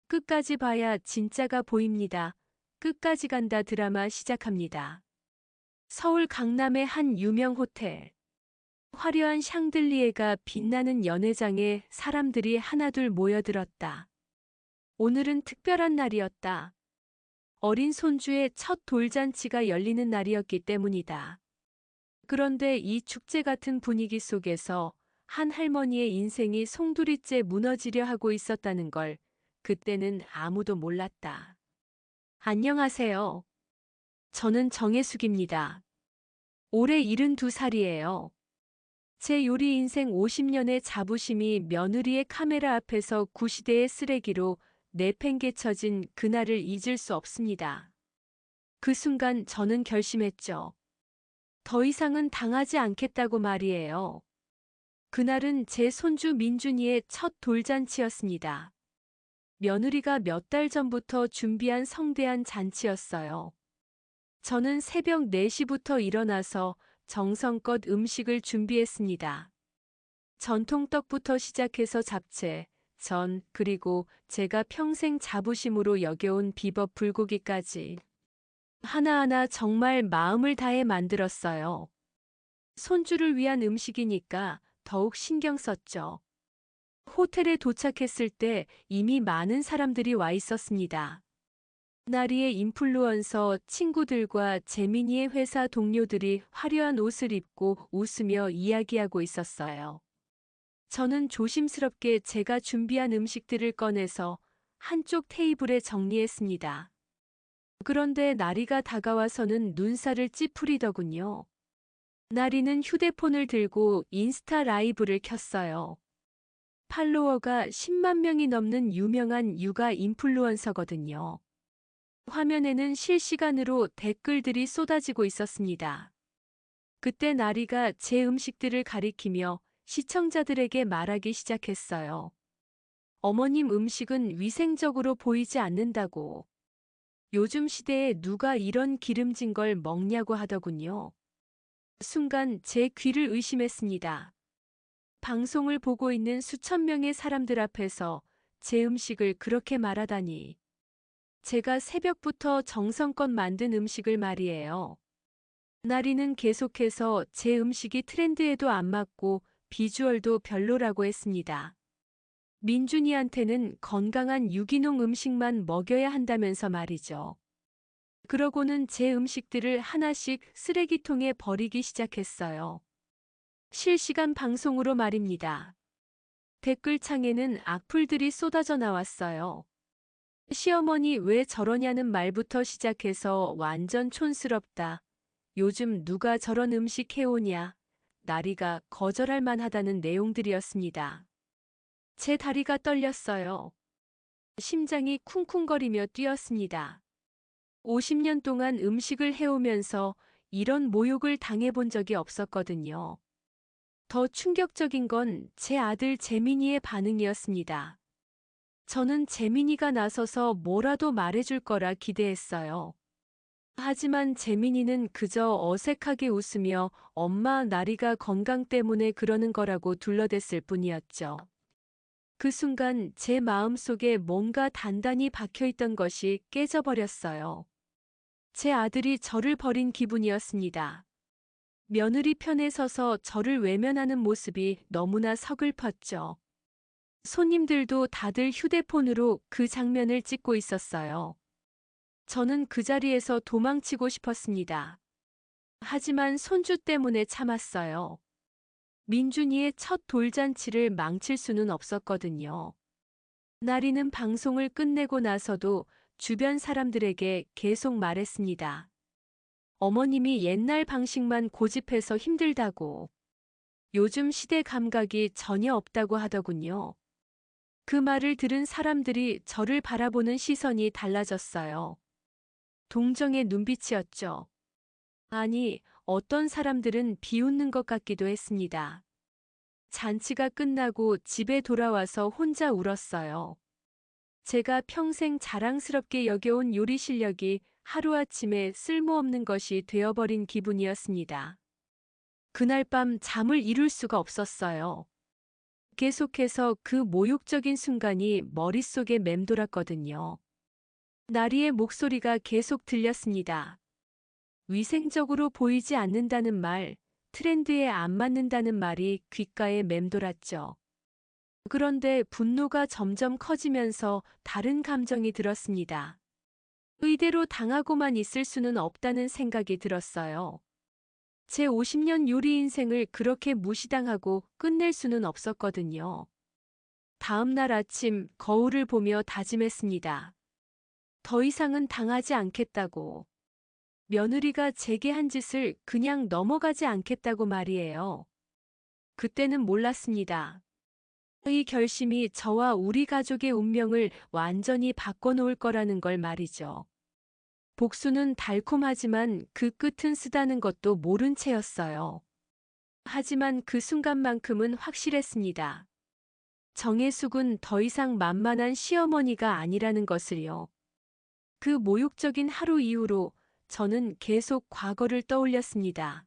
끝까지 봐야 진짜가 보입니다. 끝까지 간다 드라마 시작합니다. 서울 강남의 한 유명 호텔. 화려한 샹들리에가 빛나는 연회장에 사람들이 하나둘 모여들었다. 오늘은 특별한 날이었다. 어린 손주의 첫 돌잔치가 열리는 날이었기 때문이다. 그런데 이 축제 같은 분위기 속에서 한 할머니의 인생이 송두리째 무너지려 하고 있었다는 걸 그때는 아무도 몰랐다. 안녕하세요. 저는 정혜숙입니다. 올해 72살이에요. 제 요리 인생 50년의 자부심이 며느리의 카메라 앞에서 구시대의 쓰레기로 내팽개쳐진 그날을 잊을 수 없습니다. 그 순간 저는 결심했죠. 더 이상은 당하지 않겠다고 말이에요. 그날은 제 손주 민준이의 첫 돌잔치였습니다. 며느리가 몇 달 전부터 준비한 성대한 잔치였어요. 저는 새벽 4시부터 일어나서 정성껏 음식을 준비했습니다. 전통떡부터 시작해서 잡채, 전, 그리고 제가 평생 자부심으로 여겨온 비법 불고기까지. 하나하나 정말 마음을 다해 만들었어요. 손주를 위한 음식이니까 더욱 신경 썼죠. 호텔에 도착했을 때 이미 많은 사람들이 와 있었습니다. 나리의 인플루언서 친구들과 재민이의 회사 동료들이 화려한 옷을 입고 웃으며 이야기하고 있었어요. 저는 조심스럽게 제가 준비한 음식들을 꺼내서 한쪽 테이블에 정리했습니다. 그런데 나리가 다가와서는 눈살을 찌푸리더군요. 나리는 휴대폰을 들고 인스타 라이브를 켰어요. 팔로워가 10만 명이 넘는 유명한 육아 인플루언서거든요. 화면에는 실시간으로 댓글들이 쏟아지고 있었습니다. 그때 나리가 제 음식들을 가리키며 시청자들에게 말하기 시작했어요. 어머님 음식은 위생적으로 보이지 않는다고. 요즘 시대에 누가 이런 기름진 걸 먹냐고 하더군요. 순간 제 귀를 의심했습니다. 방송을 보고 있는 수천 명의 사람들 앞에서 제 음식을 그렇게 말하다니. 제가 새벽부터 정성껏 만든 음식을 말이에요. 나리는 계속해서 제 음식이 트렌드에도 안 맞고 비주얼도 별로라고 했습니다. 민준이한테는 건강한 유기농 음식만 먹여야 한다면서 말이죠. 그러고는 제 음식들을 하나씩 쓰레기통에 버리기 시작했어요. 실시간 방송으로 말입니다. 댓글창에는 악플들이 쏟아져 나왔어요. 시어머니 왜 저러냐는 말부터 시작해서 완전 촌스럽다. 요즘 누가 저런 음식 해오냐. 나리가 거절할 만하다는 내용들이었습니다. 제 다리가 떨렸어요. 심장이 쿵쿵거리며 뛰었습니다. 50년 동안 음식을 해오면서 이런 모욕을 당해본 적이 없었거든요. 더 충격적인 건 제 아들 재민이의 반응이었습니다. 저는 재민이가 나서서 뭐라도 말해줄 거라 기대했어요. 하지만 재민이는 그저 어색하게 웃으며 엄마 나리가 건강 때문에 그러는 거라고 둘러댔을 뿐이었죠. 그 순간 제 마음속에 뭔가 단단히 박혀있던 것이 깨져버렸어요. 제 아들이 저를 버린 기분이었습니다. 며느리 편에 서서 저를 외면하는 모습이 너무나 서글펐죠. 손님들도 다들 휴대폰으로 그 장면을 찍고 있었어요. 저는 그 자리에서 도망치고 싶었습니다. 하지만 손주 때문에 참았어요. 민준이의 첫 돌잔치를 망칠 수는 없었거든요. 나리는 방송을 끝내고 나서도 주변 사람들에게 계속 말했습니다. 어머님이 옛날 방식만 고집해서 힘들다고. 요즘 시대 감각이 전혀 없다고 하더군요. 그 말을 들은 사람들이 저를 바라보는 시선이 달라졌어요. 동정의 눈빛이었죠. 아니, 어떤 사람들은 비웃는 것 같기도 했습니다. 잔치가 끝나고 집에 돌아와서 혼자 울었어요. 제가 평생 자랑스럽게 여겨온 요리 실력이 하루아침에 쓸모없는 것이 되어버린 기분이었습니다. 그날 밤 잠을 이룰 수가 없었어요. 계속해서 그 모욕적인 순간이 머릿속에 맴돌았거든요. 나리의 목소리가 계속 들렸습니다. 위생적으로 보이지 않는다는 말, 트렌드에 안 맞는다는 말이 귓가에 맴돌았죠. 그런데 분노가 점점 커지면서 다른 감정이 들었습니다. 의대로 당하고만 있을 수는 없다는 생각이 들었어요. 제 50년 요리 인생을 그렇게 무시당하고 끝낼 수는 없었거든요. 다음 날 아침 거울을 보며 다짐했습니다. 더 이상은 당하지 않겠다고. 며느리가 제게 한 짓을 그냥 넘어가지 않겠다고 말이에요. 그때는 몰랐습니다. 이 결심이 저와 우리 가족의 운명을 완전히 바꿔놓을 거라는 걸 말이죠. 복수는 달콤하지만 그 끝은 쓰다는 것도 모른 채였어요. 하지만 그 순간만큼은 확실했습니다. 정혜숙은 더 이상 만만한 시어머니가 아니라는 것을요. 그 모욕적인 하루 이후로 저는 계속 과거를 떠올렸습니다.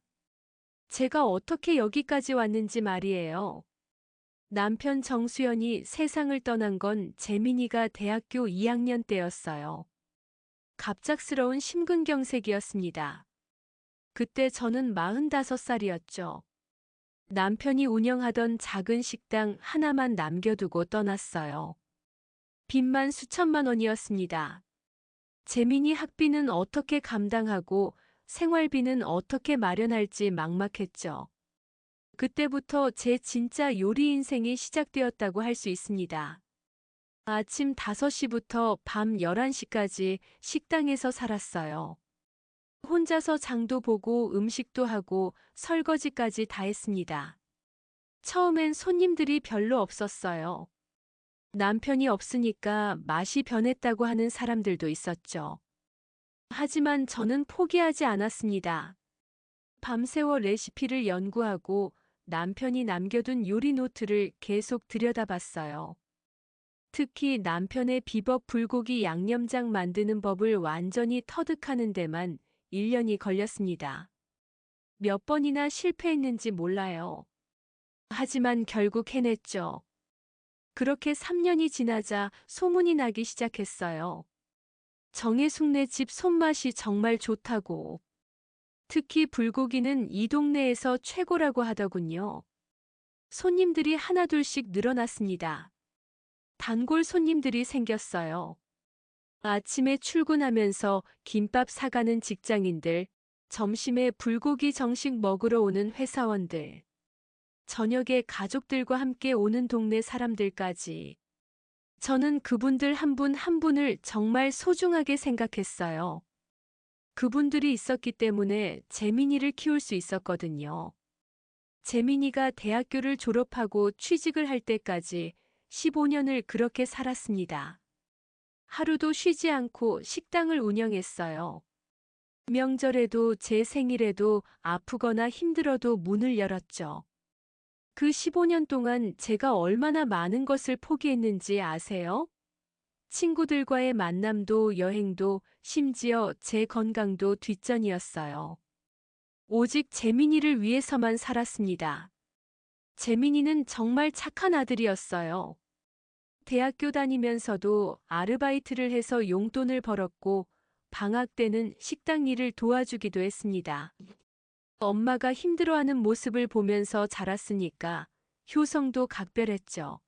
제가 어떻게 여기까지 왔는지 말이에요. 남편 정수연이 세상을 떠난 건 재민이가 대학교 2학년 때였어요. 갑작스러운 심근경색이었습니다. 그때 저는 45살이었죠. 남편이 운영하던 작은 식당 하나만 남겨두고 떠났어요. 빚만 수천만 원이었습니다. 재민이 학비는 어떻게 감당하고 생활비는 어떻게 마련할지 막막했죠. 그때부터 제 진짜 요리 인생이 시작되었다고 할 수 있습니다. 아침 5시부터 밤 11시까지 식당에서 살았어요. 혼자서 장도 보고 음식도 하고 설거지까지 다 했습니다. 처음엔 손님들이 별로 없었어요. 남편이 없으니까 맛이 변했다고 하는 사람들도 있었죠. 하지만 저는 포기하지 않았습니다. 밤새워 레시피를 연구하고 남편이 남겨둔 요리 노트를 계속 들여다봤어요. 특히 남편의 비법 불고기 양념장 만드는 법을 완전히 터득하는 데만 1년이 걸렸습니다. 몇 번이나 실패했는지 몰라요. 하지만 결국 해냈죠. 그렇게 3년이 지나자 소문이 나기 시작했어요. 정혜숙네 집 손맛이 정말 좋다고. 특히 불고기는 이 동네에서 최고라고 하더군요. 손님들이 하나둘씩 늘어났습니다. 단골 손님들이 생겼어요. 아침에 출근하면서 김밥 사가는 직장인들, 점심에 불고기 정식 먹으러 오는 회사원들, 저녁에 가족들과 함께 오는 동네 사람들까지. 저는 그분들 한 분 한 분을 정말 소중하게 생각했어요. 그분들이 있었기 때문에 재민이를 키울 수 있었거든요. 재민이가 대학교를 졸업하고 취직을 할 때까지 15년을 그렇게 살았습니다. 하루도 쉬지 않고 식당을 운영했어요. 명절에도 제 생일에도 아프거나 힘들어도 문을 열었죠. 그 15년 동안 제가 얼마나 많은 것을 포기했는지 아세요? 친구들과의 만남도 여행도 심지어 제 건강도 뒷전이었어요. 오직 재민이를 위해서만 살았습니다. 재민이는 정말 착한 아들이었어요. 대학교 다니면서도 아르바이트를 해서 용돈을 벌었고 방학 때는 식당 일을 도와주기도 했습니다. 엄마가 힘들어하는 모습을 보면서 자랐으니까 효성도 각별했죠.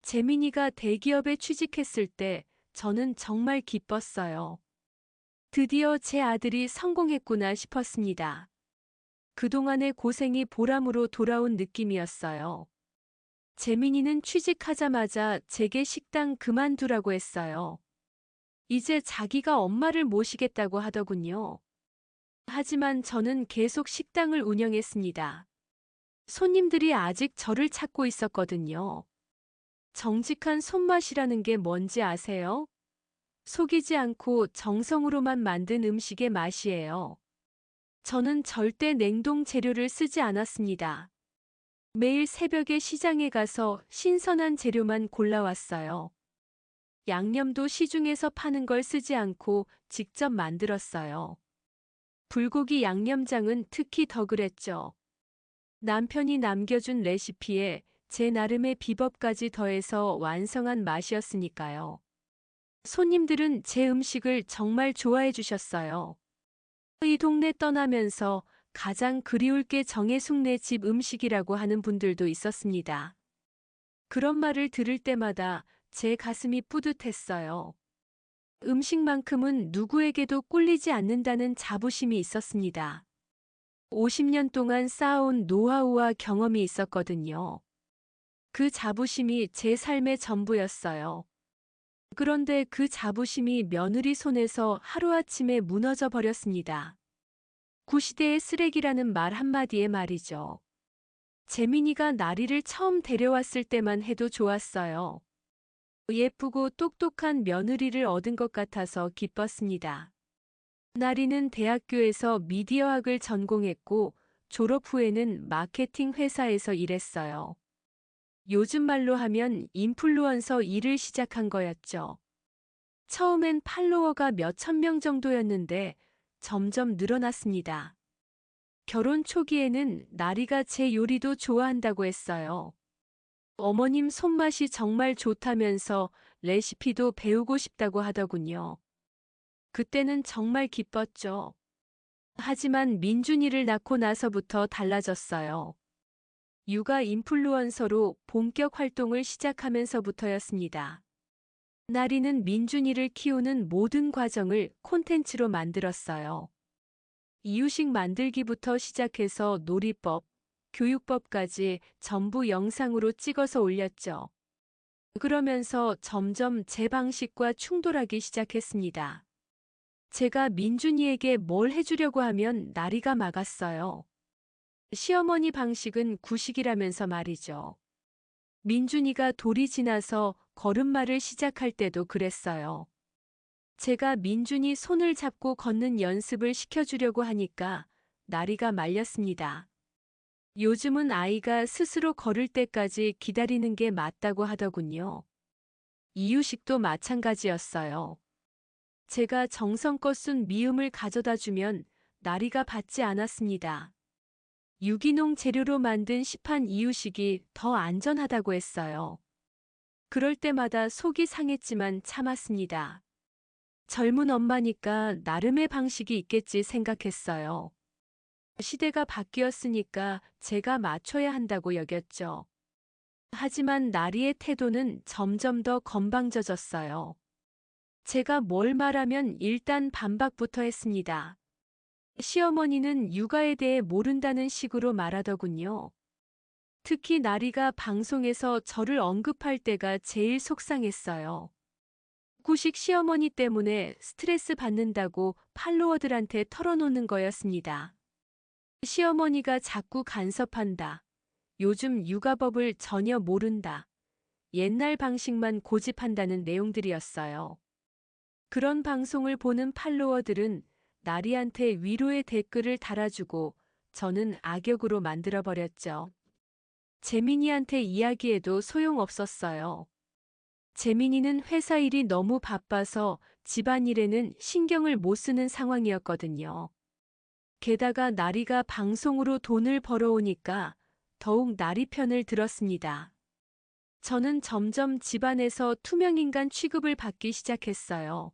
재민이가 대기업에 취직했을 때 저는 정말 기뻤어요. 드디어 제 아들이 성공했구나 싶었습니다. 그동안의 고생이 보람으로 돌아온 느낌이었어요. 재민이는 취직하자마자 제게 식당 그만두라고 했어요. 이제 자기가 엄마를 모시겠다고 하더군요. 하지만 저는 계속 식당을 운영했습니다. 손님들이 아직 저를 찾고 있었거든요. 정직한 손맛이라는 게 뭔지 아세요? 속이지 않고 정성으로만 만든 음식의 맛이에요. 저는 절대 냉동 재료를 쓰지 않았습니다. 매일 새벽에 시장에 가서 신선한 재료만 골라왔어요. 양념도 시중에서 파는 걸 쓰지 않고 직접 만들었어요. 불고기 양념장은 특히 더 그랬죠. 남편이 남겨준 레시피에 제 나름의 비법까지 더해서 완성한 맛이었으니까요. 손님들은 제 음식을 정말 좋아해 주셨어요. 이 동네 떠나면서 가장 그리울 게 정혜숙네 집 음식이라고 하는 분들도 있었습니다. 그런 말을 들을 때마다 제 가슴이 뿌듯했어요. 음식만큼은 누구에게도 꿀리지 않는다는 자부심이 있었습니다. 50년 동안 쌓아온 노하우와 경험이 있었거든요. 그 자부심이 제 삶의 전부였어요. 그런데 그 자부심이 며느리 손에서 하루아침에 무너져 버렸습니다. 구시대의 쓰레기라는 말 한마디에 말이죠. 재민이가 나리를 처음 데려왔을 때만 해도 좋았어요. 예쁘고 똑똑한 며느리를 얻은 것 같아서 기뻤습니다. 나리는 대학교에서 미디어학을 전공했고 졸업 후에는 마케팅 회사에서 일했어요. 요즘 말로 하면 인플루언서 일을 시작한 거였죠. 처음엔 팔로워가 몇천 명 정도였는데 점점 늘어났습니다. 결혼 초기에는 나리가 제 요리도 좋아한다고 했어요. 어머님 손맛이 정말 좋다면서 레시피도 배우고 싶다고 하더군요. 그때는 정말 기뻤죠. 하지만 민준이를 낳고 나서부터 달라졌어요. 육아 인플루언서로 본격 활동을 시작하면서부터였습니다. 나리는 민준이를 키우는 모든 과정을 콘텐츠로 만들었어요. 이유식 만들기부터 시작해서 놀이법, 교육법까지 전부 영상으로 찍어서 올렸죠. 그러면서 점점 제 방식과 충돌하기 시작했습니다. 제가 민준이에게 뭘 해주려고 하면 나리가 막았어요. 시어머니 방식은 구식이라면서 말이죠. 민준이가 돌이 지나서 걸음마를 시작할 때도 그랬어요. 제가 민준이 손을 잡고 걷는 연습을 시켜주려고 하니까 나리가 말렸습니다. 요즘은 아이가 스스로 걸을 때까지 기다리는 게 맞다고 하더군요. 이유식도 마찬가지였어요. 제가 정성껏 쓴 미음을 가져다 주면 나리가 받지 않았습니다. 유기농 재료로 만든 시판 이유식이 더 안전하다고 했어요. 그럴 때마다 속이 상했지만 참았습니다. 젊은 엄마니까 나름의 방식이 있겠지 생각했어요. 시대가 바뀌었으니까 제가 맞춰야 한다고 여겼죠. 하지만 나리의 태도는 점점 더 건방져졌어요. 제가 뭘 말하면 일단 반박부터 했습니다. 시어머니는 육아에 대해 모른다는 식으로 말하더군요. 특히 나리가 방송에서 저를 언급할 때가 제일 속상했어요. 구식 시어머니 때문에 스트레스 받는다고 팔로워들한테 털어놓는 거였습니다. 시어머니가 자꾸 간섭한다. 요즘 육아법을 전혀 모른다. 옛날 방식만 고집한다는 내용들이었어요. 그런 방송을 보는 팔로워들은 나리한테 위로의 댓글을 달아주고 저는 악역으로 만들어버렸죠. 재민이한테 이야기해도 소용없었어요. 재민이는 회사 일이 너무 바빠서 집안일에는 신경을 못 쓰는 상황이었거든요. 게다가 나리가 방송으로 돈을 벌어오니까 더욱 나리 편을 들었습니다. 저는 점점 집안에서 투명인간 취급을 받기 시작했어요.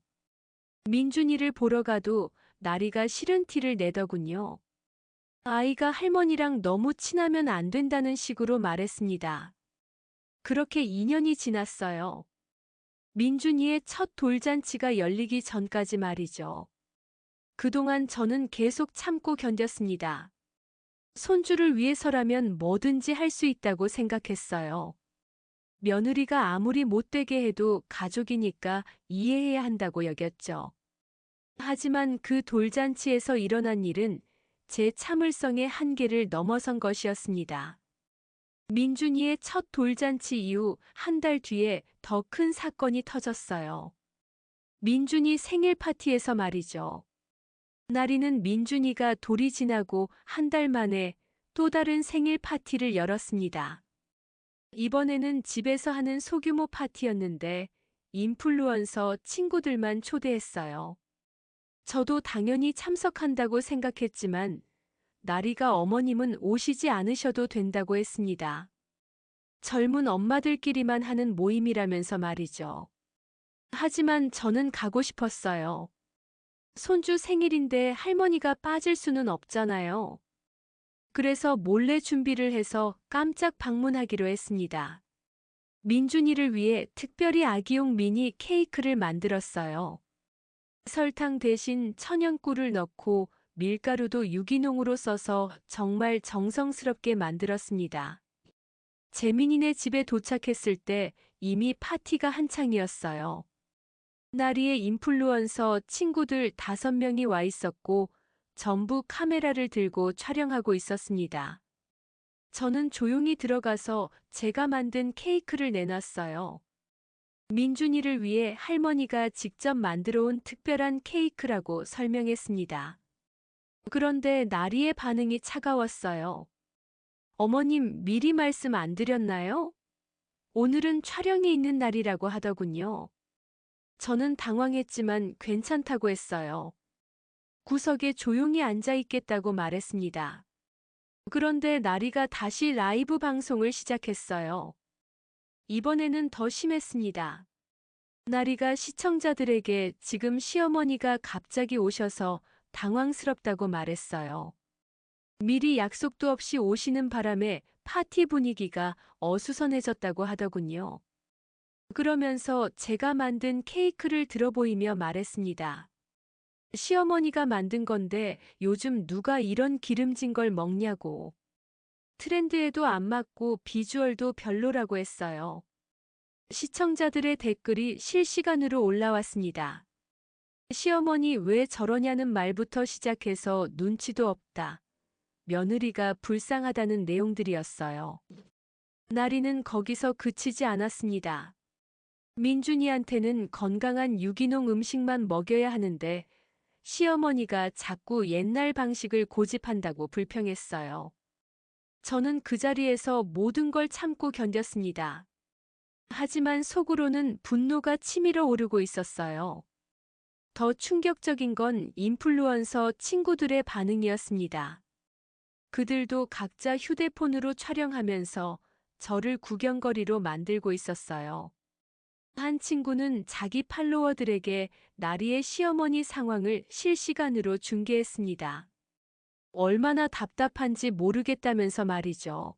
민준이를 보러 가도 나리가 싫은 티를 내더군요. 아이가 할머니랑 너무 친하면 안 된다는 식으로 말했습니다. 그렇게 2년이 지났어요. 민준이의 첫 돌잔치가 열리기 전까지 말이죠. 그동안 저는 계속 참고 견뎠습니다. 손주를 위해서라면 뭐든지 할 수 있다고 생각했어요. 며느리가 아무리 못되게 해도 가족이니까 이해해야 한다고 여겼죠. 하지만 그 돌잔치에서 일어난 일은 제 참을성의 한계를 넘어선 것이었습니다. 민준이의 첫 돌잔치 이후 한 달 뒤에 더 큰 사건이 터졌어요. 민준이 생일 파티에서 말이죠. 나리는 민준이가 돌이 지나고 한 달 만에 또 다른 생일 파티를 열었습니다. 이번에는 집에서 하는 소규모 파티였는데 인플루언서 친구들만 초대했어요. 저도 당연히 참석한다고 생각했지만 나리가 어머님은 오시지 않으셔도 된다고 했습니다. 젊은 엄마들끼리만 하는 모임이라면서 말이죠. 하지만 저는 가고 싶었어요. 손주 생일인데 할머니가 빠질 수는 없잖아요. 그래서 몰래 준비를 해서 깜짝 방문하기로 했습니다. 민준이를 위해 특별히 아기용 미니 케이크를 만들었어요. 설탕 대신 천연꿀을 넣고 밀가루도 유기농으로 써서 정말 정성스럽게 만들었습니다. 재민이네 집에 도착했을 때 이미 파티가 한창이었어요. 나리의 인플루언서 친구들 5명이 와 있었고 전부 카메라를 들고 촬영하고 있었습니다. 저는 조용히 들어가서 제가 만든 케이크를 내놨어요. 민준이를 위해 할머니가 직접 만들어 온 특별한 케이크라고 설명했습니다. 그런데 나리의 반응이 차가웠어요. 어머님, 미리 말씀 안 드렸나요? 오늘은 촬영이 있는 날이라고 하더군요. 저는 당황했지만 괜찮다고 했어요. 구석에 조용히 앉아 있겠다고 말했습니다. 그런데 나리가 다시 라이브 방송을 시작했어요. 이번에는 더 심했습니다. 나리가 시청자들에게 지금 시어머니가 갑자기 오셔서 당황스럽다고 말했어요. 미리 약속도 없이 오시는 바람에 파티 분위기가 어수선해졌다고 하더군요. 그러면서 제가 만든 케이크를 들어보이며 말했습니다. 시어머니가 만든 건데 요즘 누가 이런 기름진 걸 먹냐고. 트렌드에도 안 맞고 비주얼도 별로라고 했어요. 시청자들의 댓글이 실시간으로 올라왔습니다. 시어머니 왜 저러냐는 말부터 시작해서 눈치도 없다. 며느리가 불쌍하다는 내용들이었어요. 나리는 거기서 그치지 않았습니다. 민준이한테는 건강한 유기농 음식만 먹여야 하는데 시어머니가 자꾸 옛날 방식을 고집한다고 불평했어요. 저는 그 자리에서 모든 걸 참고 견뎠습니다. 하지만 속으로는 분노가 치밀어 오르고 있었어요. 더 충격적인 건 인플루언서 친구들의 반응이었습니다. 그들도 각자 휴대폰으로 촬영하면서 저를 구경거리로 만들고 있었어요. 한 친구는 자기 팔로워들에게 나리의 시어머니 상황을 실시간으로 중계했습니다. 얼마나 답답한지 모르겠다면서 말이죠.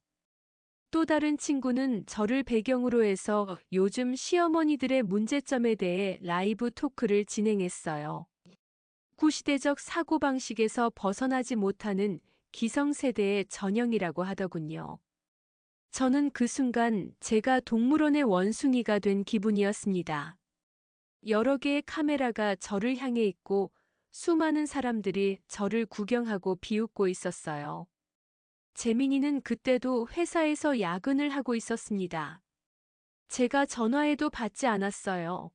또 다른 친구는 저를 배경으로 해서 요즘 시어머니들의 문제점에 대해 라이브 토크를 진행했어요. 구시대적 사고방식에서 벗어나지 못하는 기성세대의 전형이라고 하더군요. 저는 그 순간 제가 동물원의 원숭이가 된 기분이었습니다. 여러 개의 카메라가 저를 향해 있고 수많은 사람들이 저를 구경하고 비웃고 있었어요. 재민이는 그때도 회사에서 야근을 하고 있었습니다. 제가 전화해도 받지 않았어요.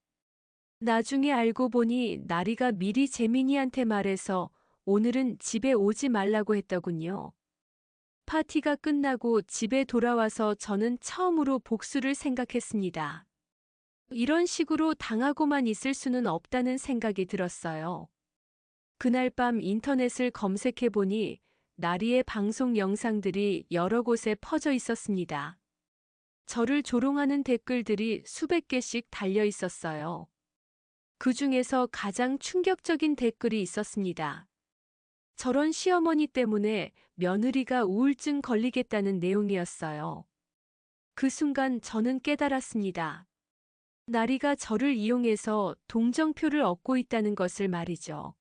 나중에 알고 보니 나리가 미리 재민이한테 말해서 오늘은 집에 오지 말라고 했더군요. 파티가 끝나고 집에 돌아와서 저는 처음으로 복수를 생각했습니다. 이런 식으로 당하고만 있을 수는 없다는 생각이 들었어요. 그날 밤 인터넷을 검색해 보니 나리의 방송 영상들이 여러 곳에 퍼져 있었습니다. 저를 조롱하는 댓글들이 수백 개씩 달려 있었어요. 그 중에서 가장 충격적인 댓글이 있었습니다. 저런 시어머니 때문에 며느리가 우울증 걸리겠다는 내용이었어요. 그 순간 저는 깨달았습니다. 나리가 저를 이용해서 동정표를 얻고 있다는 것을 말이죠.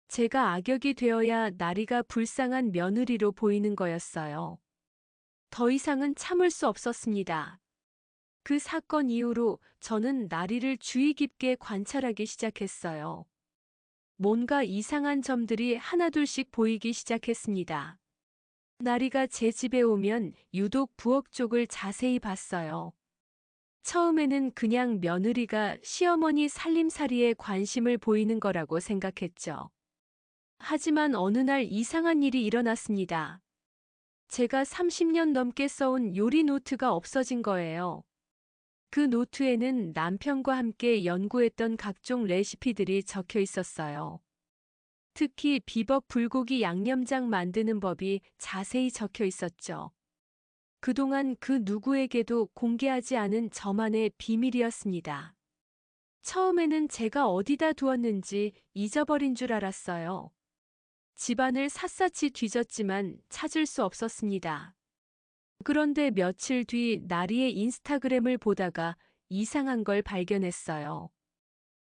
제가 악역이 되어야 나리가 불쌍한 며느리로 보이는 거였어요. 더 이상은 참을 수 없었습니다. 그 사건 이후로 저는 나리를 주의 깊게 관찰하기 시작했어요. 뭔가 이상한 점들이 하나둘씩 보이기 시작했습니다. 나리가 제 집에 오면 유독 부엌 쪽을 자세히 봤어요. 처음에는 그냥 며느리가 시어머니 살림살이에 관심을 보이는 거라고 생각했죠. 하지만 어느 날 이상한 일이 일어났습니다. 제가 30년 넘게 써온 요리 노트가 없어진 거예요. 그 노트에는 남편과 함께 연구했던 각종 레시피들이 적혀 있었어요. 특히 비법 불고기 양념장 만드는 법이 자세히 적혀 있었죠. 그동안 그 누구에게도 공개하지 않은 저만의 비밀이었습니다. 처음에는 제가 어디다 두었는지 잊어버린 줄 알았어요. 집안을 샅샅이 뒤졌지만 찾을 수 없었습니다. 그런데 며칠 뒤 나리의 인스타그램을 보다가 이상한 걸 발견했어요.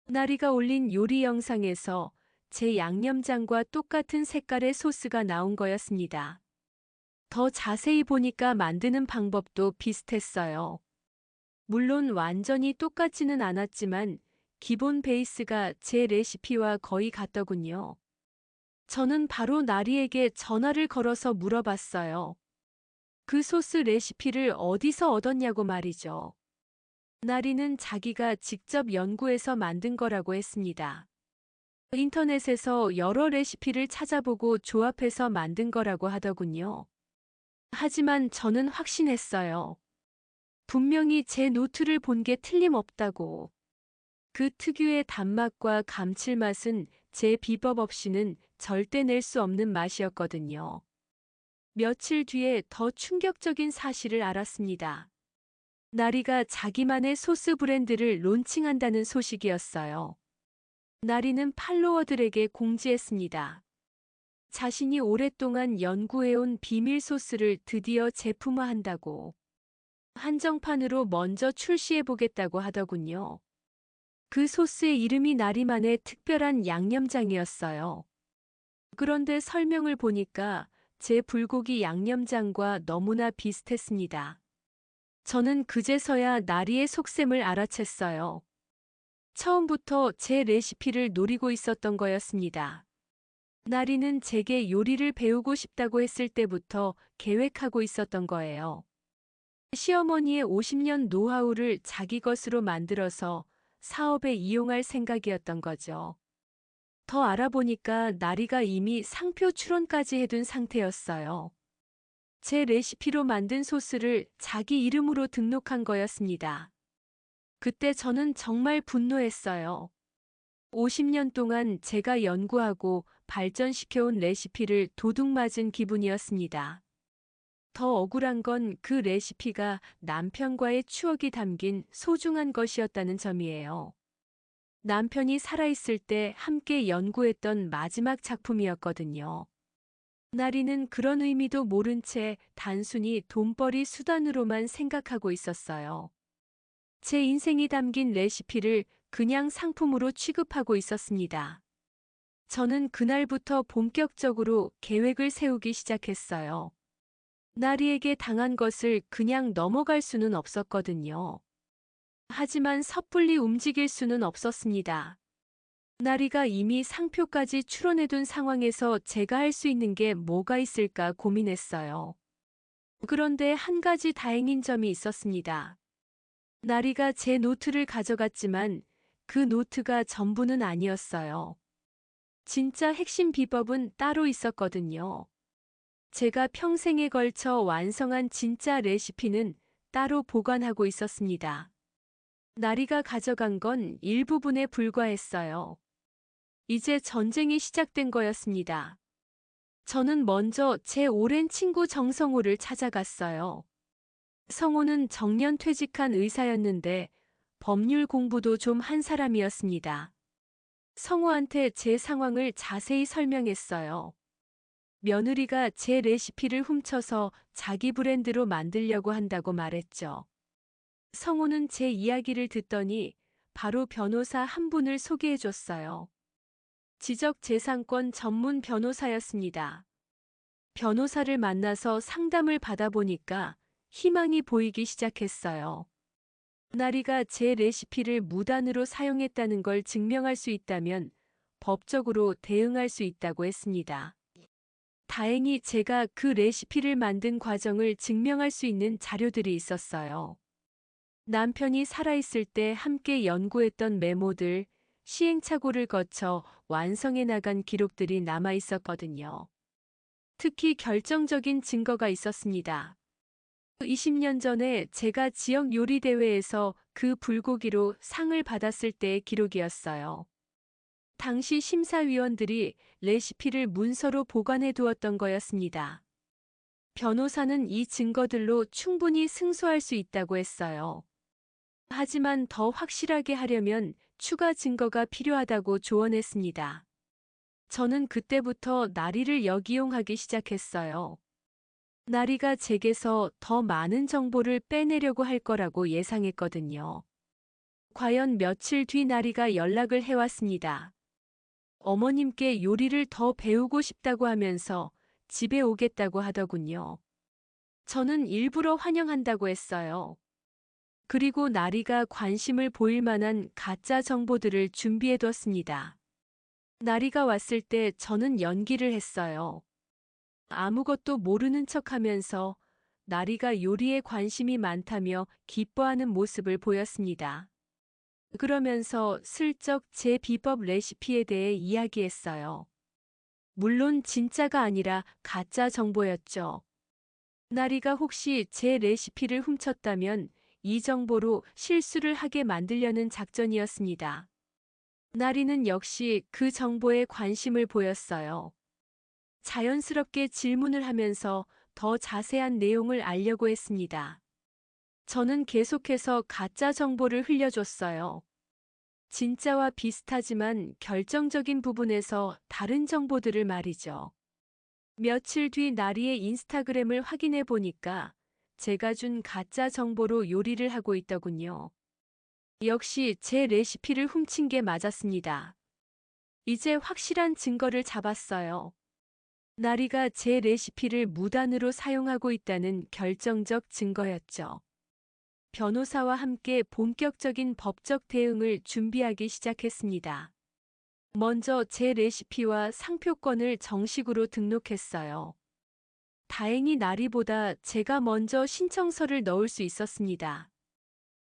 나리가 올린 요리 영상에서 제 양념장과 똑같은 색깔의 소스가 나온 거였습니다. 더 자세히 보니까 만드는 방법도 비슷했어요. 물론 완전히 똑같지는 않았지만 기본 베이스가 제 레시피와 거의 같더군요. 저는 바로 나리에게 전화를 걸어서 물어봤어요. 그 소스 레시피를 어디서 얻었냐고 말이죠. 나리는 자기가 직접 연구해서 만든 거라고 했습니다. 인터넷에서 여러 레시피를 찾아보고 조합해서 만든 거라고 하더군요. 하지만 저는 확신했어요. 분명히 제 노트를 본 게 틀림없다고. 그 특유의 단맛과 감칠맛은 제 비법 없이는 절대 낼 수 없는 맛이었거든요. 며칠 뒤에 더 충격적인 사실을 알았습니다. 나리가 자기만의 소스 브랜드를 론칭한다는 소식이었어요. 나리는 팔로워들에게 공지했습니다. 자신이 오랫동안 연구해온 비밀 소스를 드디어 제품화한다고. 한정판으로 먼저 출시해보겠다고 하더군요. 그 소스의 이름이 나리만의 특별한 양념장이었어요. 그런데 설명을 보니까 제 불고기 양념장과 너무나 비슷했습니다. 저는 그제서야 나리의 속셈을 알아챘어요. 처음부터 제 레시피를 노리고 있었던 거였습니다. 나리는 제게 요리를 배우고 싶다고 했을 때부터 계획하고 있었던 거예요. 시어머니의 50년 노하우를 자기 것으로 만들어서 사업에 이용할 생각이었던 거죠. 더 알아보니까 나리가 이미 상표 출원까지 해둔 상태였어요. 제 레시피로 만든 소스를 자기 이름으로 등록한 거였습니다. 그때 저는 정말 분노했어요. 50년 동안 제가 연구하고 발전시켜온 레시피를 도둑맞은 기분이었습니다. 더 억울한 건 그 레시피가 남편과의 추억이 담긴 소중한 것이었다는 점이에요. 남편이 살아있을 때 함께 연구했던 마지막 작품이었거든요. 나리는 그런 의미도 모른 채 단순히 돈벌이 수단으로만 생각하고 있었어요. 제 인생이 담긴 레시피를 그냥 상품으로 취급하고 있었습니다. 저는 그날부터 본격적으로 계획을 세우기 시작했어요. 나리에게 당한 것을 그냥 넘어갈 수는 없었거든요. 하지만 섣불리 움직일 수는 없었습니다. 나리가 이미 상표까지 출원해둔 상황에서 제가 할 수 있는 게 뭐가 있을까 고민했어요. 그런데 한 가지 다행인 점이 있었습니다. 나리가 제 노트를 가져갔지만 그 노트가 전부는 아니었어요. 진짜 핵심 비법은 따로 있었거든요. 제가 평생에 걸쳐 완성한 진짜 레시피는 따로 보관하고 있었습니다. 나리가 가져간 건 일부분에 불과했어요. 이제 전쟁이 시작된 거였습니다. 저는 먼저 제 오랜 친구 정성호를 찾아갔어요. 성호는 정년 퇴직한 의사였는데 법률 공부도 좀 한 사람이었습니다. 성호한테 제 상황을 자세히 설명했어요. 며느리가 제 레시피를 훔쳐서 자기 브랜드로 만들려고 한다고 말했죠. 성호는 제 이야기를 듣더니 바로 변호사 한 분을 소개해 줬어요. 지적재산권 전문 변호사였습니다. 변호사를 만나서 상담을 받아보니까 희망이 보이기 시작했어요. 나리가 제 레시피를 무단으로 사용했다는 걸 증명할 수 있다면 법적으로 대응할 수 있다고 했습니다. 다행히 제가 그 레시피를 만든 과정을 증명할 수 있는 자료들이 있었어요. 남편이 살아있을 때 함께 연구했던 메모들, 시행착오를 거쳐 완성해 나간 기록들이 남아 있었거든요. 특히 결정적인 증거가 있었습니다. 20년 전에 제가 지역 요리 대회에서 그 불고기로 상을 받았을 때의 기록이었어요. 당시 심사위원들이 레시피를 문서로 보관해 두었던 거였습니다. 변호사는 이 증거들로 충분히 승소할 수 있다고 했어요. 하지만 더 확실하게 하려면 추가 증거가 필요하다고 조언했습니다. 저는 그때부터 나리를 역이용하기 시작했어요. 나리가 제게서 더 많은 정보를 빼내려고 할 거라고 예상했거든요. 과연 며칠 뒤 나리가 연락을 해왔습니다. 어머님께 요리를 더 배우고 싶다고 하면서 집에 오겠다고 하더군요. 저는 일부러 환영한다고 했어요. 그리고 나리가 관심을 보일 만한 가짜 정보들을 준비해뒀습니다. 나리가 왔을 때 저는 연기를 했어요. 아무것도 모르는 척하면서 나리가 요리에 관심이 많다며 기뻐하는 모습을 보였습니다. 그러면서 슬쩍 제 비법 레시피에 대해 이야기했어요. 물론 진짜가 아니라 가짜 정보였죠. 나리가 혹시 제 레시피를 훔쳤다면 이 정보로 실수를 하게 만들려는 작전이었습니다. 나리는 역시 그 정보에 관심을 보였어요. 자연스럽게 질문을 하면서 더 자세한 내용을 알려고 했습니다. 저는 계속해서 가짜 정보를 흘려줬어요. 진짜와 비슷하지만 결정적인 부분에서 다른 정보들을 말이죠. 며칠 뒤 나리의 인스타그램을 확인해 보니까 제가 준 가짜 정보로 요리를 하고 있더군요. 역시 제 레시피를 훔친 게 맞았습니다. 이제 확실한 증거를 잡았어요. 나리가 제 레시피를 무단으로 사용하고 있다는 결정적 증거였죠. 변호사와 함께 본격적인 법적 대응을 준비하기 시작했습니다. 먼저 제 레시피와 상표권을 정식으로 등록했어요. 다행히 나리보다 제가 먼저 신청서를 넣을 수 있었습니다.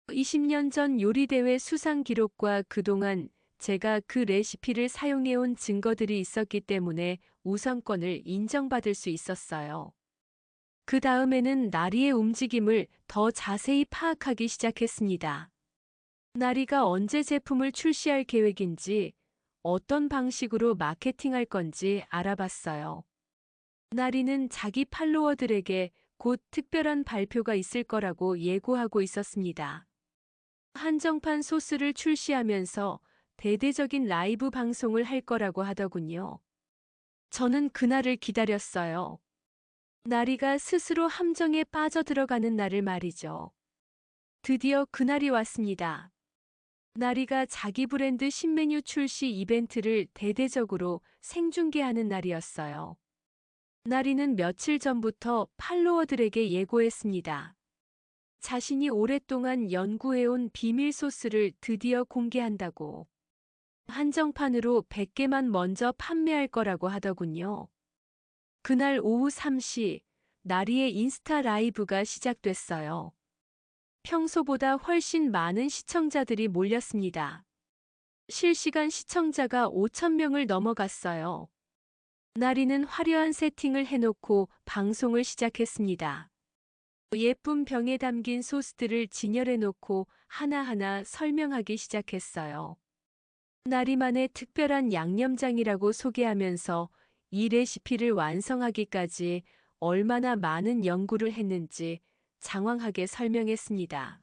20년 전 요리대회 수상 기록과 그동안 제가 그 레시피를 사용해온 증거들이 있었기 때문에 우선권을 인정받을 수 있었어요. 그 다음에는 나리의 움직임을 더 자세히 파악하기 시작했습니다. 나리가 언제 제품을 출시할 계획인지, 어떤 방식으로 마케팅할 건지 알아봤어요. 나리는 자기 팔로워들에게 곧 특별한 발표가 있을 거라고 예고하고 있었습니다. 한정판 소스를 출시하면서 대대적인 라이브 방송을 할 거라고 하더군요. 저는 그날을 기다렸어요. 나리가 스스로 함정에 빠져들어가는 날을 말이죠. 드디어 그날이 왔습니다. 나리가 자기 브랜드 신메뉴 출시 이벤트를 대대적으로 생중계하는 날이었어요. 나리는 며칠 전부터 팔로워들에게 예고했습니다. 자신이 오랫동안 연구해온 비밀 소스를 드디어 공개한다고. 한정판으로 100개만 먼저 판매할 거라고 하더군요. 그날 오후 3시, 나리의 인스타 라이브가 시작됐어요. 평소보다 훨씬 많은 시청자들이 몰렸습니다. 실시간 시청자가 5,000명을 넘어갔어요. 나리는 화려한 세팅을 해놓고 방송을 시작했습니다. 예쁜 병에 담긴 소스들을 진열해놓고 하나하나 설명하기 시작했어요. 나리만의 특별한 양념장이라고 소개하면서 이 레시피를 완성하기까지 얼마나 많은 연구를 했는지 장황하게 설명했습니다.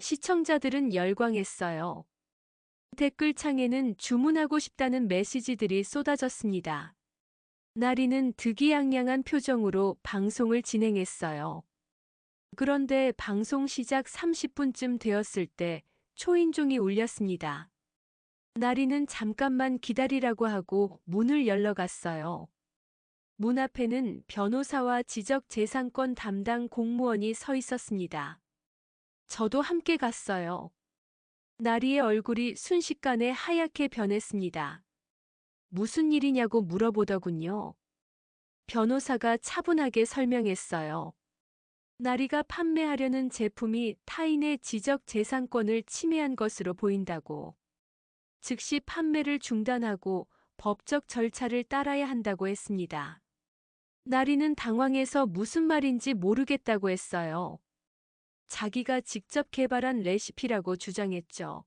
시청자들은 열광했어요. 댓글창에는 주문하고 싶다는 메시지들이 쏟아졌습니다. 나리는 득이양양한 표정으로 방송을 진행했어요. 그런데 방송 시작 30분쯤 되었을 때 초인종이 울렸습니다. 나리는 잠깐만 기다리라고 하고 문을 열러 갔어요. 문 앞에는 변호사와 지적재산권 담당 공무원이 서 있었습니다. 저도 함께 갔어요. 나리의 얼굴이 순식간에 하얗게 변했습니다. 무슨 일이냐고 물어보더군요. 변호사가 차분하게 설명했어요. 나리가 판매하려는 제품이 타인의 지적재산권을 침해한 것으로 보인다고. 즉시 판매를 중단하고 법적 절차를 따라야 한다고 했습니다. 나리는 당황해서 무슨 말인지 모르겠다고 했어요. 자기가 직접 개발한 레시피라고 주장했죠.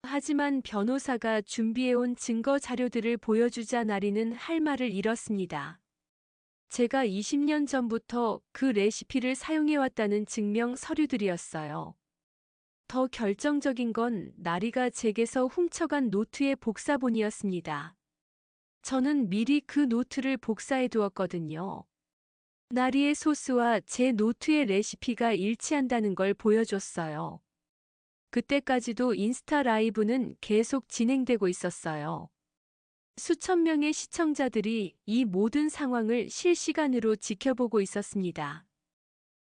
하지만 변호사가 준비해온 증거 자료들을 보여주자 나리는 할 말을 잃었습니다. 제가 20년 전부터 그 레시피를 사용해왔다는 증명 서류들이었어요. 더 결정적인 건 나리가 제게서 훔쳐간 노트의 복사본이었습니다. 저는 미리 그 노트를 복사해 두었거든요. 나리의 소스와 제 노트의 레시피가 일치한다는 걸 보여줬어요. 그때까지도 인스타 라이브는 계속 진행되고 있었어요. 수천 명의 시청자들이 이 모든 상황을 실시간으로 지켜보고 있었습니다.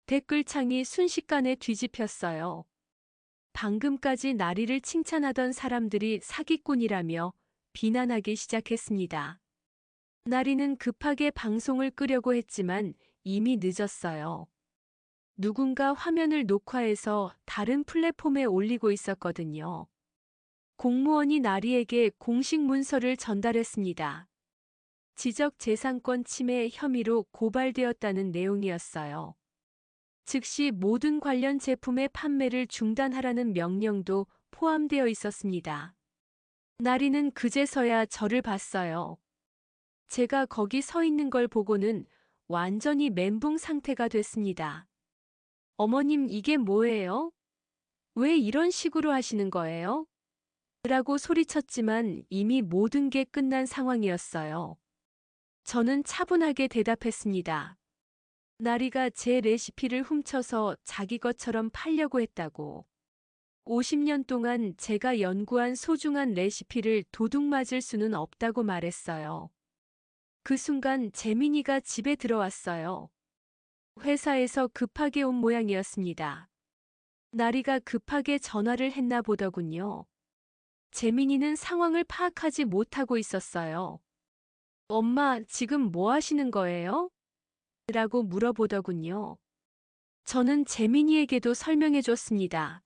댓글창이 순식간에 뒤집혔어요. 방금까지 나리를 칭찬하던 사람들이 사기꾼이라며 비난하기 시작했습니다. 나리는 급하게 방송을 끄려고 했지만 이미 늦었어요. 누군가 화면을 녹화해서 다른 플랫폼에 올리고 있었거든요. 공무원이 나리에게 공식 문서를 전달했습니다. 지적재산권 침해 혐의로 고발되었다는 내용이었어요. 즉시 모든 관련 제품의 판매를 중단하라는 명령도 포함되어 있었습니다. 나리는 그제서야 저를 봤어요. 제가 거기 서 있는 걸 보고는 완전히 멘붕 상태가 됐습니다. 어머님, 이게 뭐예요? 왜 이런 식으로 하시는 거예요? 라고 소리쳤지만 이미 모든 게 끝난 상황이었어요. 저는 차분하게 대답했습니다. 나리가 제 레시피를 훔쳐서 자기 것처럼 팔려고 했다고. 50년 동안 제가 연구한 소중한 레시피를 도둑맞을 수는 없다고 말했어요. 그 순간 재민이가 집에 들어왔어요. 회사에서 급하게 온 모양이었습니다. 나리가 급하게 전화를 했나 보더군요. 재민이는 상황을 파악하지 못하고 있었어요. 엄마, 지금 뭐 하시는 거예요? 라고 물어보더군요. 저는 재민이에게도 설명해 줬습니다.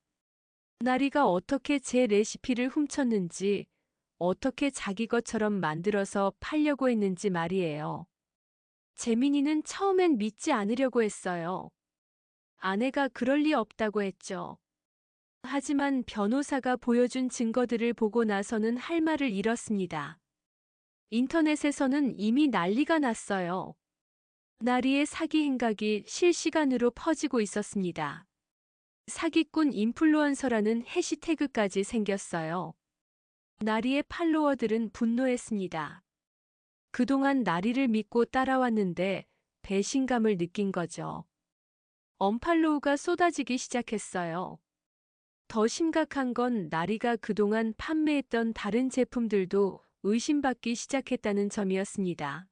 나리가 어떻게 제 레시피를 훔쳤는지, 어떻게 자기 것처럼 만들어서 팔려고 했는지 말이에요. 재민이는 처음엔 믿지 않으려고 했어요. 아내가 그럴 리 없다고 했죠. 하지만 변호사가 보여준 증거들을 보고 나서는 할 말을 잃었습니다. 인터넷에서는 이미 난리가 났어요. 나리의 사기 행각이 실시간으로 퍼지고 있었습니다. 사기꾼 인플루언서라는 해시태그까지 생겼어요. 나리의 팔로워들은 분노했습니다. 그동안 나리를 믿고 따라왔는데 배신감을 느낀 거죠. 언팔로우가 쏟아지기 시작했어요. 더 심각한 건 나리가 그동안 판매했던 다른 제품들도 의심받기 시작했다는 점이었습니다.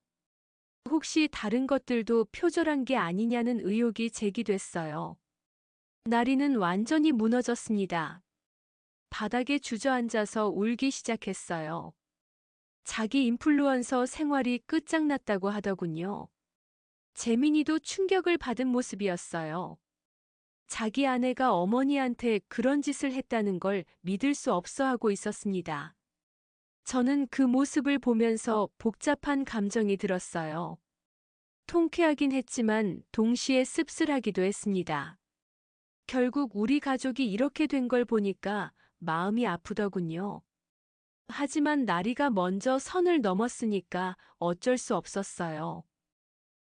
혹시 다른 것들도 표절한 게 아니냐는 의혹이 제기됐어요. 나리는 완전히 무너졌습니다. 바닥에 주저앉아서 울기 시작했어요. 자기 인플루언서 생활이 끝장났다고 하더군요. 재민이도 충격을 받은 모습이었어요. 자기 아내가 어머니한테 그런 짓을 했다는 걸 믿을 수 없어 하고 있었습니다. 저는 그 모습을 보면서 복잡한 감정이 들었어요. 통쾌하긴 했지만 동시에 씁쓸하기도 했습니다. 결국 우리 가족이 이렇게 된 걸 보니까 마음이 아프더군요. 하지만 나리가 먼저 선을 넘었으니까 어쩔 수 없었어요.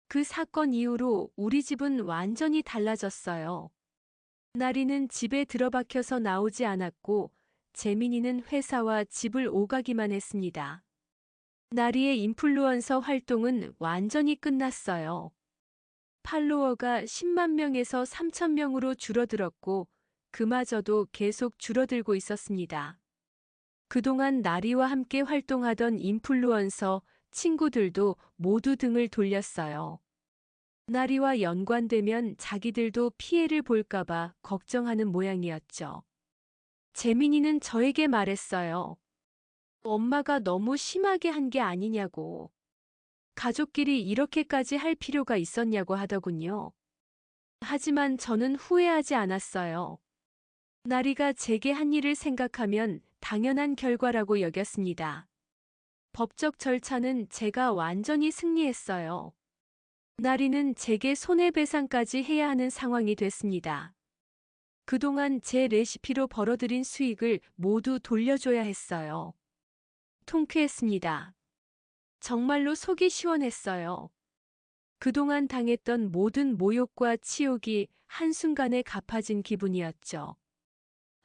그 사건 이후로 우리 집은 완전히 달라졌어요. 나리는 집에 들어박혀서 나오지 않았고 재민이는 회사와 집을 오가기만 했습니다. 나리의 인플루언서 활동은 완전히 끝났어요. 팔로워가 10만 명에서 3천 명으로 줄어들었고 그마저도 계속 줄어들고 있었습니다. 그동안 나리와 함께 활동하던 인플루언서 친구들도 모두 등을 돌렸어요. 나리와 연관되면 자기들도 피해를 볼까봐 걱정하는 모양이었죠. 재민이는 저에게 말했어요. 엄마가 너무 심하게 한 게 아니냐고. 가족끼리 이렇게까지 할 필요가 있었냐고 하더군요. 하지만 저는 후회하지 않았어요. 나리가 제게 한 일을 생각하면 당연한 결과라고 여겼습니다. 법적 절차는 제가 완전히 승리했어요. 나리는 제게 손해배상까지 해야 하는 상황이 됐습니다. 그동안 제 레시피로 벌어들인 수익을 모두 돌려줘야 했어요. 통쾌했습니다. 정말로 속이 시원했어요. 그동안 당했던 모든 모욕과 치욕이 한순간에 갚아진 기분이었죠.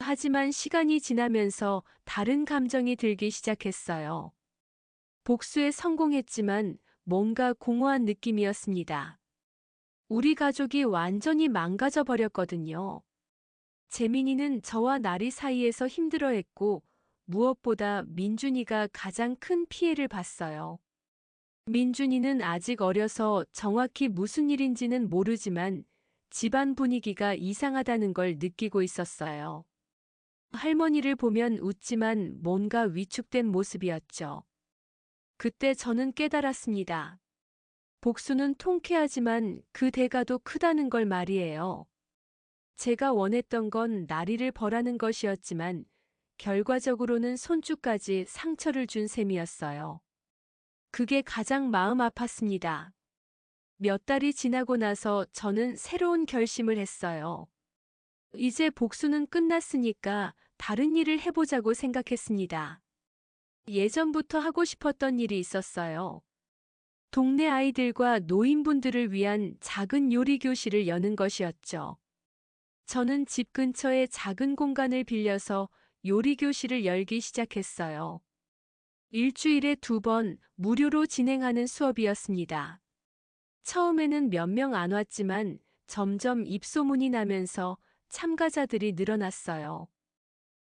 하지만 시간이 지나면서 다른 감정이 들기 시작했어요. 복수에 성공했지만 뭔가 공허한 느낌이었습니다. 우리 가족이 완전히 망가져 버렸거든요. 재민이는 저와 나리 사이에서 힘들어했고 무엇보다 민준이가 가장 큰 피해를 봤어요. 민준이는 아직 어려서 정확히 무슨 일인지는 모르지만 집안 분위기가 이상하다는 걸 느끼고 있었어요. 할머니를 보면 웃지만 뭔가 위축된 모습이었죠. 그때 저는 깨달았습니다. 복수는 통쾌하지만 그 대가도 크다는 걸 말이에요. 제가 원했던 건 나리를 벌하는 것이었지만 결과적으로는 손주까지 상처를 준 셈이었어요. 그게 가장 마음 아팠습니다. 몇 달이 지나고 나서 저는 새로운 결심을 했어요. 이제 복수는 끝났으니까 다른 일을 해보자고 생각했습니다. 예전부터 하고 싶었던 일이 있었어요. 동네 아이들과 노인분들을 위한 작은 요리 교실을 여는 것이었죠. 저는 집 근처에 작은 공간을 빌려서 요리 교실을 열기 시작했어요. 일주일에 2번 무료로 진행하는 수업이었습니다. 처음에는 몇 명 안 왔지만 점점 입소문이 나면서 참가자들이 늘어났어요.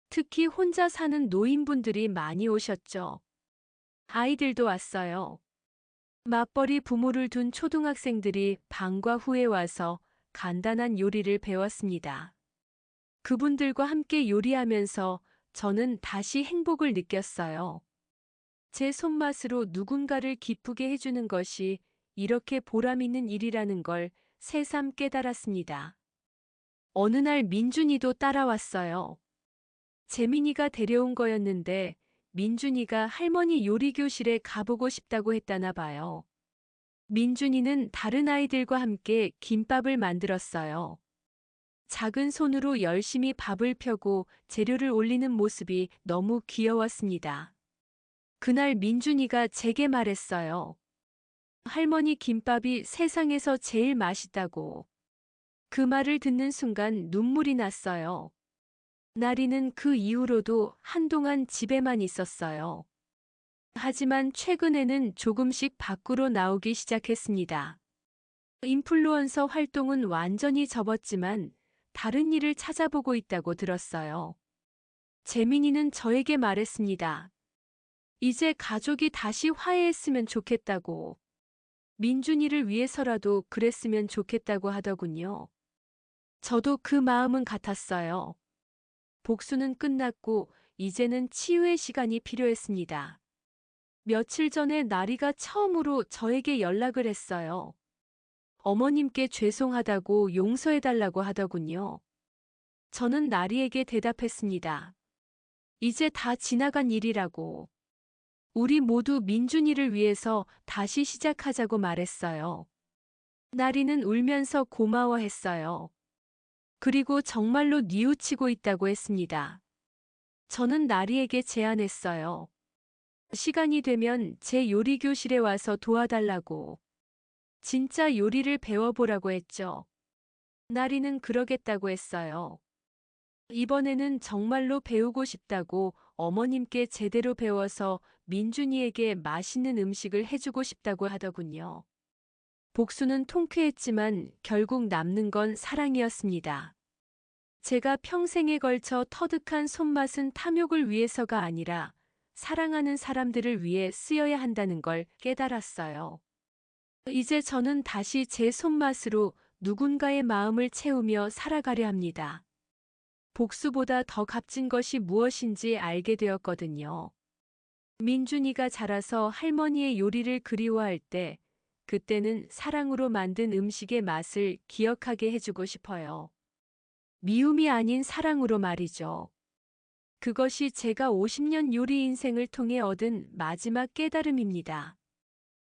특히 혼자 사는 노인분들이 많이 오셨죠. 아이들도 왔어요. 맞벌이 부모를 둔 초등학생들이 방과 후에 와서 간단한 요리를 배웠습니다. 그분들과 함께 요리하면서 저는 다시 행복을 느꼈어요. 제 손맛으로 누군가를 기쁘게 해주는 것이 이렇게 보람 있는 일이라는 걸 새삼 깨달았습니다. 어느 날 민준이도 따라왔어요. 재민이가 데려온 거였는데 민준이가 할머니 요리 교실에 가보고 싶다고 했다나 봐요. 민준이는 다른 아이들과 함께 김밥을 만들었어요. 작은 손으로 열심히 밥을 펴고 재료를 올리는 모습이 너무 귀여웠습니다. 그날 민준이가 제게 말했어요. 할머니 김밥이 세상에서 제일 맛있다고. 그 말을 듣는 순간 눈물이 났어요. 나리는 그 이후로도 한동안 집에만 있었어요. 하지만 최근에는 조금씩 밖으로 나오기 시작했습니다. 인플루언서 활동은 완전히 접었지만 다른 일을 찾아보고 있다고 들었어요. 재민이는 저에게 말했습니다. 이제 가족이 다시 화해했으면 좋겠다고. 민준이를 위해서라도 그랬으면 좋겠다고 하더군요. 저도 그 마음은 같았어요. 복수는 끝났고 이제는 치유의 시간이 필요했습니다. 며칠 전에 나리가 처음으로 저에게 연락을 했어요. 어머님께 죄송하다고 용서해달라고 하더군요. 저는 나리에게 대답했습니다. 이제 다 지나간 일이라고. 우리 모두 민준이를 위해서 다시 시작하자고 말했어요. 나리는 울면서 고마워했어요. 그리고 정말로 뉘우치고 있다고 했습니다. 저는 나리에게 제안했어요. 시간이 되면 제 요리 교실에 와서 도와달라고. 진짜 요리를 배워보라고 했죠. 나리는 그러겠다고 했어요. 이번에는 정말로 배우고 싶다고 어머님께 제대로 배워서 민준이에게 맛있는 음식을 해주고 싶다고 하더군요. 복수는 통쾌했지만 결국 남는 건 사랑이었습니다. 제가 평생에 걸쳐 터득한 손맛은 탐욕을 위해서가 아니라 사랑하는 사람들을 위해 쓰여야 한다는 걸 깨달았어요. 이제 저는 다시 제 손맛으로 누군가의 마음을 채우며 살아가려 합니다. 복수보다 더 값진 것이 무엇인지 알게 되었거든요. 민준이가 자라서 할머니의 요리를 그리워할 때, 그때는 사랑으로 만든 음식의 맛을 기억하게 해주고 싶어요. 미움이 아닌 사랑으로 말이죠. 그것이 제가 50년 요리 인생을 통해 얻은 마지막 깨달음입니다.